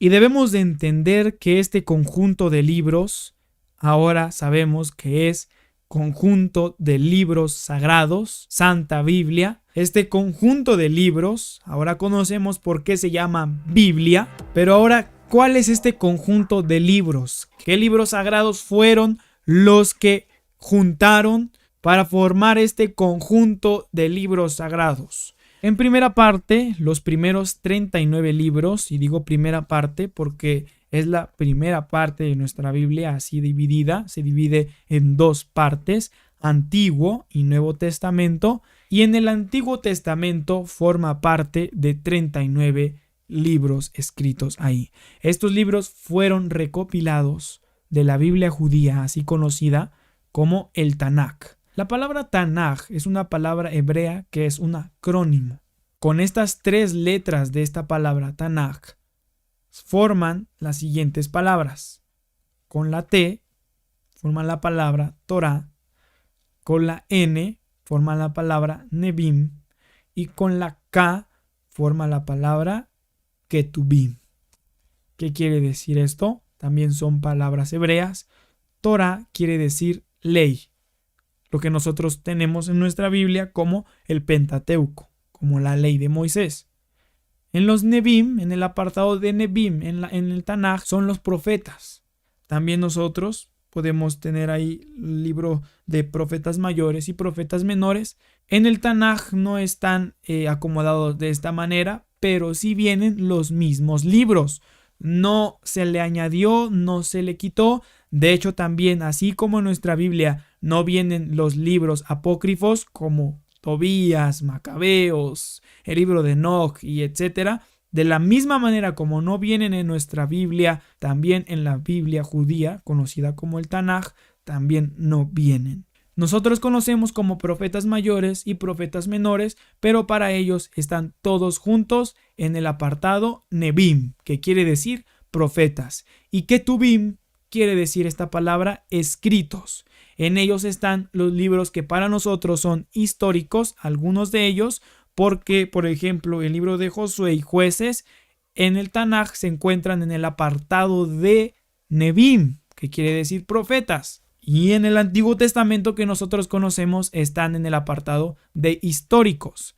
Y debemos de entender que este conjunto de libros, ahora sabemos que es conjunto de libros sagrados, Santa Biblia. Este conjunto de libros, ahora conocemos por qué se llama Biblia, pero ahora, ¿cuál es este conjunto de libros? ¿Qué libros sagrados fueron los que juntaron para formar este conjunto de libros sagrados? En primera parte, los primeros 39 libros, y digo primera parte porque es la primera parte de nuestra Biblia así dividida, se divide en dos partes, Antiguo y Nuevo Testamento, y en el Antiguo Testamento forma parte de 39 libros escritos ahí. Estos libros fueron recopilados de la Biblia judía, así conocida como el Tanaj. La palabra Tanaj es una palabra hebrea que es un acrónimo. Con estas tres letras de esta palabra Tanaj forman las siguientes palabras. Con la T forman la palabra Torah, con la N forman la palabra Nebim y con la K forma la palabra Ketubim. ¿Qué quiere decir esto? También son palabras hebreas. Torah quiere decir ley, lo que nosotros tenemos en nuestra Biblia como el Pentateuco, como la ley de Moisés. En los Nebim, en el apartado de Nebim, en el Tanaj, son los profetas. También nosotros podemos tener ahí el libro de profetas mayores y profetas menores. En el Tanaj no están acomodados de esta manera, pero sí vienen los mismos libros. No se le añadió, no se le quitó. De hecho, también, así como en nuestra Biblia no vienen los libros apócrifos como Tobías, Macabeos, el libro de Enoc y etcétera, de la misma manera como no vienen en nuestra Biblia, también en la Biblia judía, conocida como el Tanaj, también no vienen. Nosotros conocemos como profetas mayores y profetas menores, pero para ellos están todos juntos en el apartado Nebim, que quiere decir profetas, y Ketubim quiere decir esta palabra escritos. En ellos están los libros que para nosotros son históricos, algunos de ellos, porque, por ejemplo, el libro de Josué y Jueces en el Tanaj se encuentran en el apartado de Nebim, que quiere decir profetas. Y en el Antiguo Testamento que nosotros conocemos están en el apartado de históricos.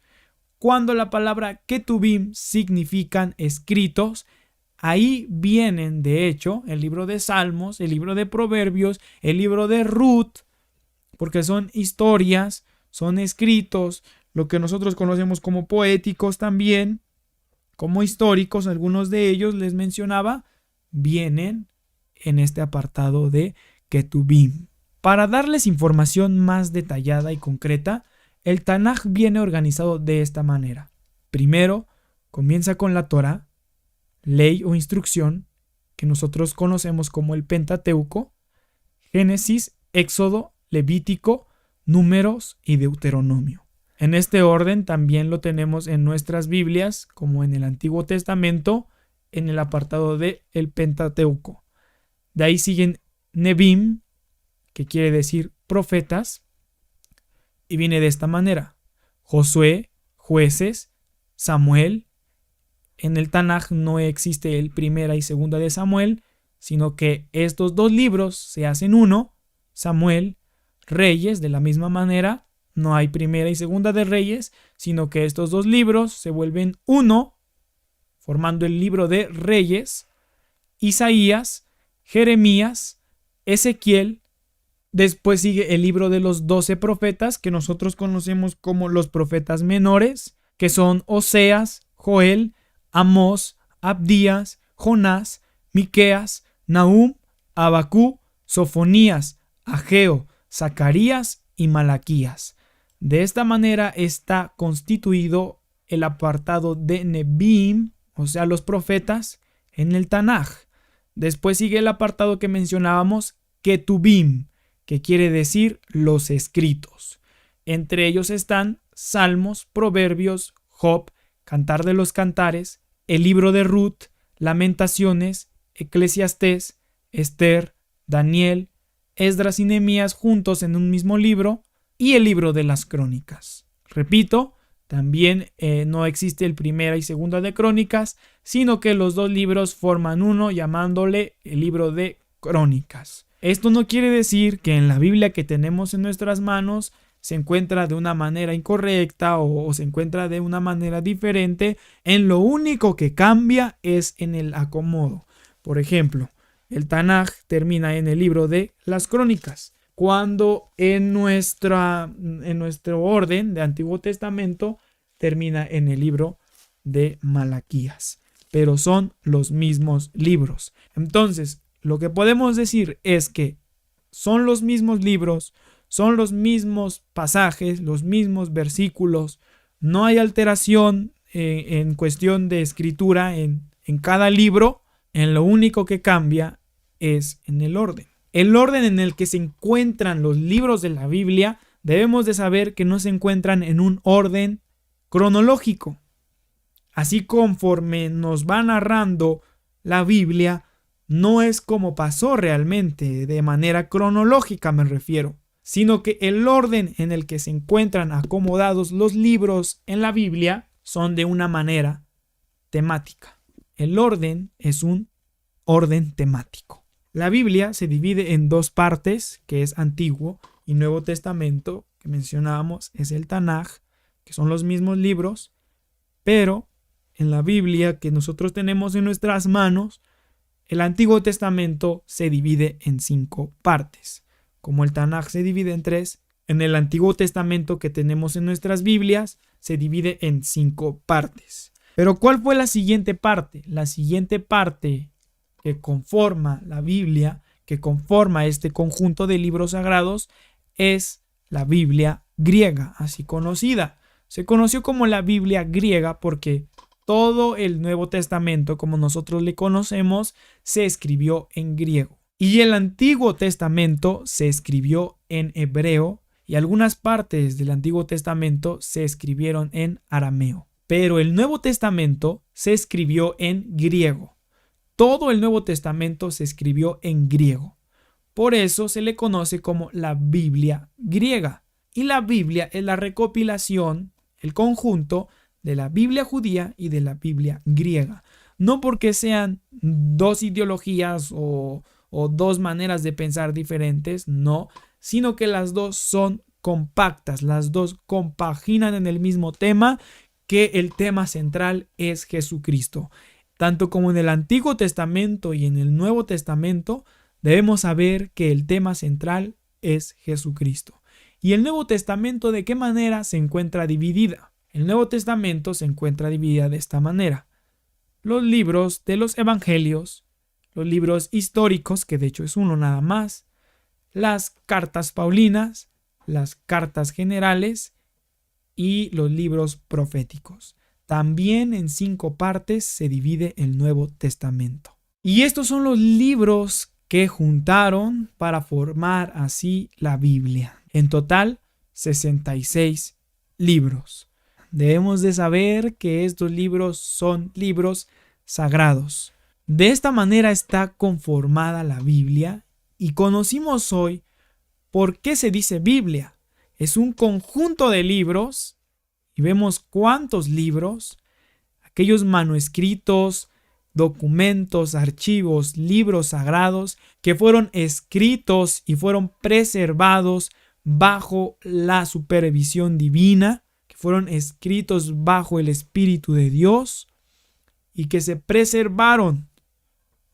Cuando la palabra Ketubim significan escritos, ahí vienen, de hecho, el libro de Salmos, el libro de Proverbios, el libro de Ruth, porque son historias, son escritos, lo que nosotros conocemos como poéticos también, como históricos, algunos de ellos les mencionaba, vienen en este apartado de Ketubim. Para darles información más detallada y concreta, el Tanaj viene organizado de esta manera. Primero, comienza con la Torah, ley o instrucción, que nosotros conocemos como el Pentateuco, Génesis, Éxodo, Levítico, Números y Deuteronomio. En este orden también lo tenemos en nuestras Biblias, como en el Antiguo Testamento, en el apartado de el Pentateuco. De ahí siguen Nebim, que quiere decir profetas, y viene de esta manera: Josué, Jueces, Samuel. En el Tanaj no existe el primera y segunda de Samuel, sino que estos dos libros se hacen uno, Samuel, Reyes, de la misma manera, no hay primera y segunda de Reyes, sino que estos dos libros se vuelven uno, formando el libro de Reyes, Isaías, Jeremías, Ezequiel. Después sigue el libro de los 12 profetas, que nosotros conocemos como los profetas menores, que son Oseas, Joel, Amós, Abdías, Jonás, Miqueas, Nahum, Abacú, Sofonías, Ageo, Zacarías y Malaquías. De esta manera está constituido el apartado de Nebim, o sea, los profetas, en el Tanaj. Después sigue el apartado que mencionábamos, Ketubim, que quiere decir los escritos. Entre ellos están Salmos, Proverbios, Job, Cantar de los Cantares, el libro de Ruth, Lamentaciones, Eclesiastés, Esther, Daniel, Esdras y Nehemías juntos en un mismo libro, y el libro de las Crónicas. Repito, También no existe el Primera y Segunda de Crónicas, sino que los dos libros forman uno, llamándole el libro de Crónicas. Esto no quiere decir que en la Biblia que tenemos en nuestras manos se encuentra de una manera incorrecta o se encuentra de una manera diferente. En lo único que cambia es en el acomodo. Por ejemplo, el Tanaj termina en el libro de las Crónicas, cuando en nuestro orden de Antiguo Testamento termina en el libro de Malaquías. Pero son los mismos libros. Entonces, lo que podemos decir es que son los mismos libros, son los mismos pasajes, los mismos versículos. No hay alteración en cuestión de escritura en cada libro. En lo único que cambia es en el orden. El orden en el que se encuentran los libros de la Biblia, debemos de saber que no se encuentran en un orden cronológico. Así conforme nos va narrando la Biblia, no es como pasó realmente, de manera cronológica me refiero, sino que el orden en el que se encuentran acomodados los libros en la Biblia son de una manera temática. El orden es un orden temático. La Biblia se divide en dos partes, que es Antiguo y Nuevo Testamento, que mencionábamos, es el Tanaj, que son los mismos libros, pero en la Biblia que nosotros tenemos en nuestras manos, el Antiguo Testamento se divide en 5 partes. Como el Tanaj se divide en 3, en el Antiguo Testamento que tenemos en nuestras Biblias se divide en 5 partes. Pero ¿cuál fue la siguiente parte? La siguiente parte que conforma la Biblia, que conforma este conjunto de libros sagrados, es la Biblia griega, así conocida. Se conoció como la Biblia griega porque todo el Nuevo Testamento, como nosotros le conocemos, se escribió en griego. Y el Antiguo Testamento se escribió en hebreo y algunas partes del Antiguo Testamento se escribieron en arameo. Pero el Nuevo Testamento se escribió en griego. Todo el Nuevo Testamento se escribió en griego. Por eso se le conoce como la Biblia griega. Y la Biblia es la recopilación, el conjunto de la Biblia judía y de la Biblia griega. No porque sean dos ideologías o dos maneras de pensar diferentes, no, sino que las dos son compactas, las dos compaginan en el mismo tema, que el tema central es Jesucristo. Tanto como en el Antiguo Testamento y en el Nuevo Testamento, debemos saber que el tema central es Jesucristo. ¿Y el Nuevo Testamento de qué manera se encuentra dividida? El Nuevo Testamento se encuentra dividida de esta manera. Los libros de los evangelios, los libros históricos, que de hecho es uno nada más, las cartas paulinas, las cartas generales y los libros proféticos. También en 5 partes se divide el Nuevo Testamento. Y estos son los libros que juntaron para formar así la Biblia. En total, 66 libros. Debemos de saber que estos libros son libros sagrados. De esta manera está conformada la Biblia y conocimos hoy por qué se dice Biblia. Es un conjunto de libros y vemos cuántos libros, aquellos manuscritos, documentos, archivos, libros sagrados que fueron escritos y fueron preservados bajo la supervisión divina, que fueron escritos bajo el Espíritu de Dios y que se preservaron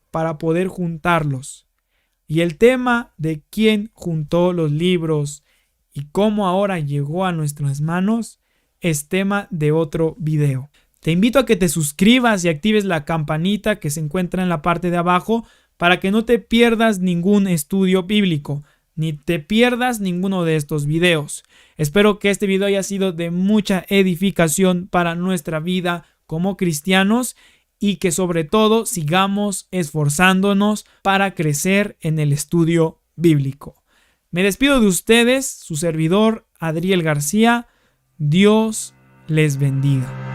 para poder juntarlos. Y el tema de quién juntó los libros y cómo ahora llegó a nuestras manos es tema de otro video. Te invito a que te suscribas y actives la campanita que se encuentra en la parte de abajo para que no te pierdas ningún estudio bíblico, ni te pierdas ninguno de estos videos. Espero que este video haya sido de mucha edificación para nuestra vida como cristianos y que sobre todo sigamos esforzándonos para crecer en el estudio bíblico. Me despido de ustedes, su servidor Adriel García. Dios les bendiga.